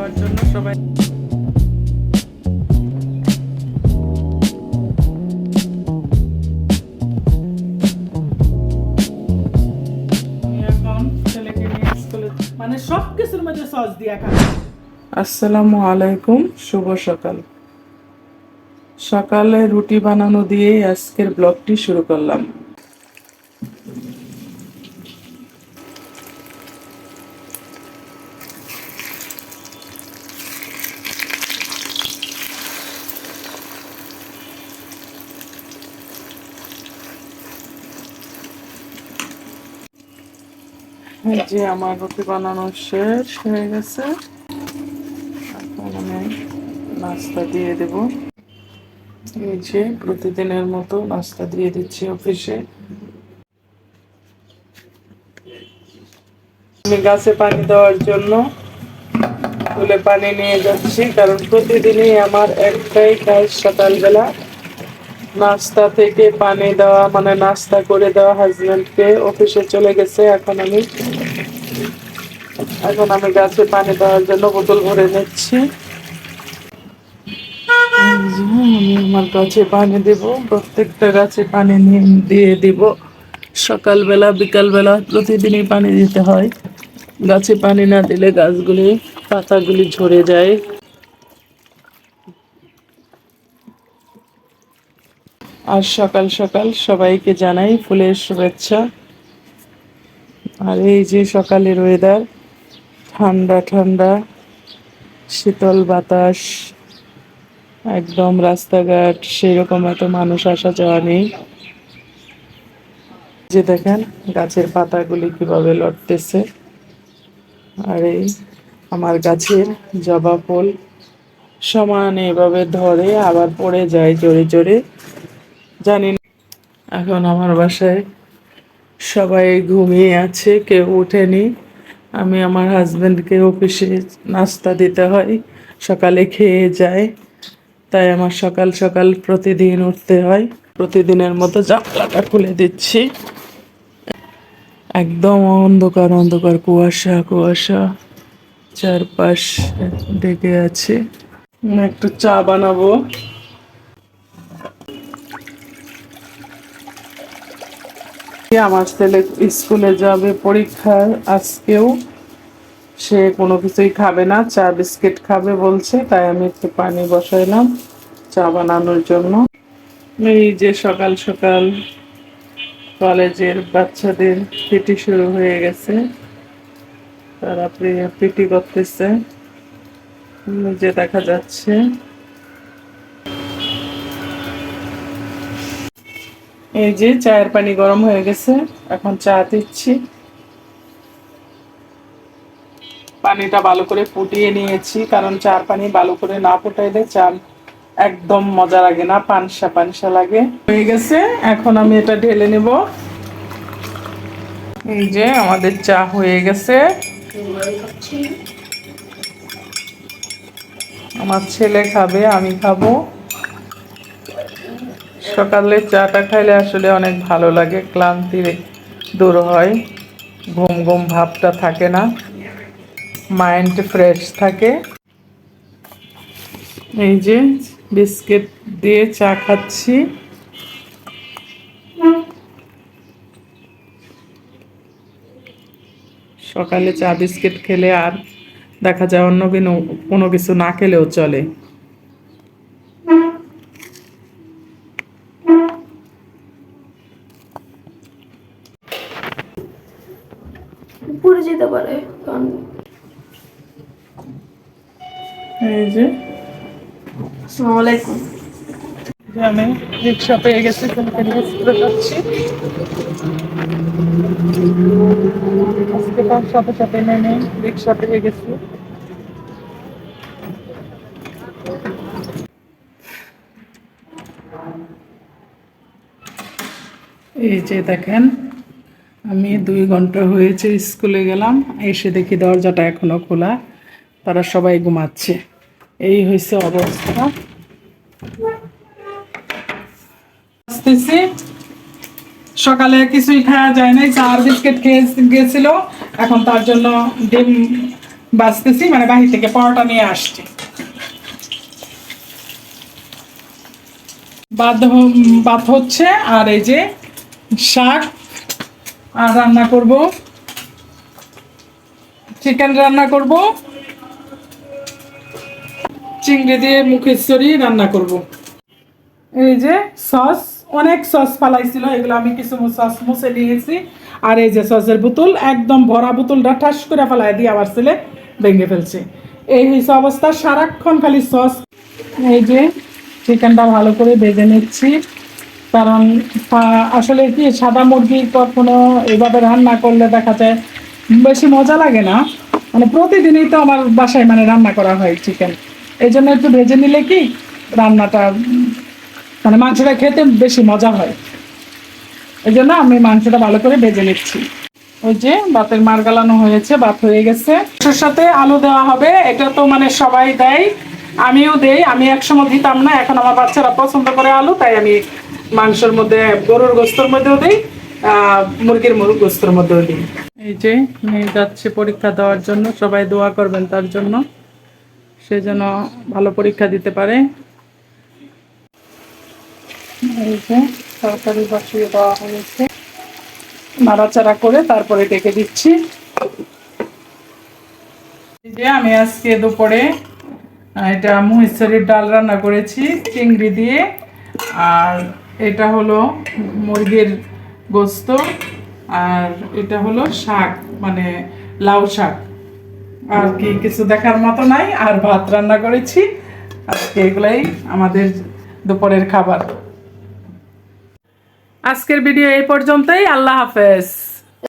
দেওয়ার জন্য সবাই এখন ছেলেকে নিয়ে স্কুলে মানে সব কিছুর মধ্যে সস দিয়া খাবে। আসসালামু আলাইকুম, শুভ সকাল। সকালে রুটি বানানো দিয়ে আজকের ব্লগটি শুরু করলাম। এই যে আমার রুটি বানানো শেষ হয়ে গেছে, এখন আমি নাস্তা দিয়ে দেব। এই যে প্রতিদিনের মতো নাস্তা দিয়ে দিচ্ছি অফিসে। আমি গাছে পানি দেওয়ার জন্য তুলে পানি নিয়ে যাচ্ছি, কারণ প্রতিদিনই আমার একটাই কাজ সকালবেলা নাস্তা থেকে পানি দেওয়া, মানে নাস্তা করে দেওয়া। হাজবেন্ডকে অফিসে চলে গেছে, এখন আমি গাছে পানি দেওয়ার জন্য বোতল ভরে নিচ্ছি। আমি আমার গাছে পানি দেব, প্রত্যেকটা গাছে পানি দিয়ে দিব। সকালবেলা বিকালবেলা প্রতিদিনই পানি দিতে হয়। গাছে পানি না দিলে গাছগুলি পাতাগুলি ঝরে যায়। আর সকাল সকাল সবাইকে জানাই ফুলের শুভেচ্ছা। আর এই যে সকালের ওয়েদার, ঠান্ডা ঠান্ডা শীতল বাতাস, একদম রাস্তাঘাট সেরকম এত মানুষ আসা যাওয়া নেই। যে দেখেন গাছের পাতাগুলি কিভাবে লড়তেছে। আর এই আমার গাছের জবা ফুল সমানে এভাবে ধরে আবার পড়ে যায় জোরে জোরে, জানি না। এখন আমার বাসায় সবাই ঘুমিয়ে আছে, কেউ ওঠেনি। আমি আমার হাজবেন্ডকে অফিসে নাস্তা দিতে হয়, সকালে খেয়ে যায়, তাই আমার সকাল সকাল প্রতিদিন উঠতে হয়। প্রতিদিনের মতো জানলাটা খুলে দিচ্ছি। একদম অন্ধকার অন্ধকার, কুয়াশা কুয়াশা চারপাশ ঢেকে আছে। একটু চা বানাবো। আমার ছেলে স্কুলে যাবে পরীক্ষার, আজকেও সে কোনো কিছুই খাবে না, চা বিস্কিট খাবে বলছে, তাই আমি একটু পানি বসাইলাম চা বানানোর জন্য। এই যে সকাল সকাল কলেজের বাচ্চাদের পিটি শুরু হয়ে গেছে, তারা পিটি করতেছে, যে দেখা যাচ্ছে। এই যে চায়ের পানি গরম হয়ে গেছে, এখন চা দিচ্ছি। পানিটা ভালো করে ফুটিয়ে নিয়েছি, কারণ চার পানি ভালো করে না ফুটাইলে চা একদম মজা লাগে না, পানসা পানসা লাগে। হয়ে গেছে, এখন আমি এটা ঢেলে নেব। এই যে আমাদের চা হয়ে গেছে। আমার ছেলে খাবে, আমি খাবো। সকালে চাটা খাইলে আসলে অনেক ভালো লাগে, ক্লান্তি দূর হয়, ঘুম ঘুম ভাবটা থাকে না, মাইন্ড ফ্রেশ থাকে। এই যে বিস্কিট দিয়ে চা খাচ্ছি। সকালে চা বিস্কিট খেলে আর দেখা যায় অন্য কোনো কিছু না খেলেও চলে। পড়ে যেতে পারে কারণ এই যে আসসালামু আলাইকুম। আমি রিক্সা পেয়ে গেছি, ছেলেকে নিয়ে স্কুলে যাচ্ছি। আজকে তার সাথে সাথে নেমে রিক্সা পেয়ে গেছি। এই যে দেখেন, আমি 2 ঘন্টা হয়েছে স্কুলে গেলাম, এসে দেখি দরজাটা এখনো খোলা, তারা সবাই ঘুমাচ্ছে। এই হয়েছে অবস্থা। আসতেছি, সকালে কিছুই খাওয়া যায় নাই, চা আর বিস্কিট খেয়ে গেছিল, এখন তার জন্য ডিম বাঁচতেছি, মানে বাহির থেকে পরোটা নিয়ে আসছি। ভাত হচ্ছে, আর এই যে শাক, আর রান্না করব চিকেন, রান্না করব চিংড়ি দিয়ে মুখেশ্বরী রান্না করব। এই যে সস, অনেক সস ফালাইছিল, এগুলো আমি কিছু সস মুছে নিয়েছি। আর এই যে সসের বোতল, একদম ভরা বোতলটা ঠাস করে ফেলাই দিয়ে আমার ছেলে ভেঙে ফেলছে। এই হয়েছে অবস্থা, সারাক্ষণ খালি সস। এই যে চিকেনটা ভালো করে ভেজে নিচ্ছি, কারণ আসলে কি সাদা মুরগি কখনো এভাবে রান্না করলে দেখা যায় বেশি মজা লাগে না। মানে প্রতিদিনই তো আমার বাসায় মানে রান্না করা হয় চিকেন, এই জন্য একটু ভেজে নিলে কি রান্নাটা মানে মাংসটা খেতে বেশি মজা হয়। এই জন্য আমি মাংসটা ভালো করে ভেজে নিচ্ছি। ওই যে ভাতের মার গালানো হয়েছে, ভাত হয়ে গেছে। মাংসের সাথে আলু দেওয়া হবে, এটা তো মানে সবাই দেয়, আমিও দেই। আমি একসময় দিতাম না, এখন আমার বাচ্চারা পছন্দ করে আলু, তাই আমি মাংসের মধ্যে, গরুর গোস্তের মধ্যেও দিই, মুরগির গোস্তের মধ্যেও দিই। এই যে মেয়ে যাচ্ছে পরীক্ষা দেওয়ার জন্য, সবাই দোয়া করবেন তার জন্য, সে যেন ভালো পরীক্ষা দিতে পারে। এই যে তরকারি বসিয়ে দেওয়া হয়েছে, নাড়াচাড়া করে তারপরে ডেকে দিচ্ছি। এই যে আমি আজকে দুপুরে এটা মুহিশ্বরীর ডাল রান্না করেছি চিংড়ি দিয়ে, আর এটা হলো মুরগির গোস্ত, আর এটা হলো শাক, মানে লাউ শাক। আর কি কিছু দেখার মতো নাই। আর ভাত রান্না করেছি আজকে, এগুলাই আমাদের দুপুরের খাবার। আজকের ভিডিও এই পর্যন্তই, আল্লাহ হাফেজ।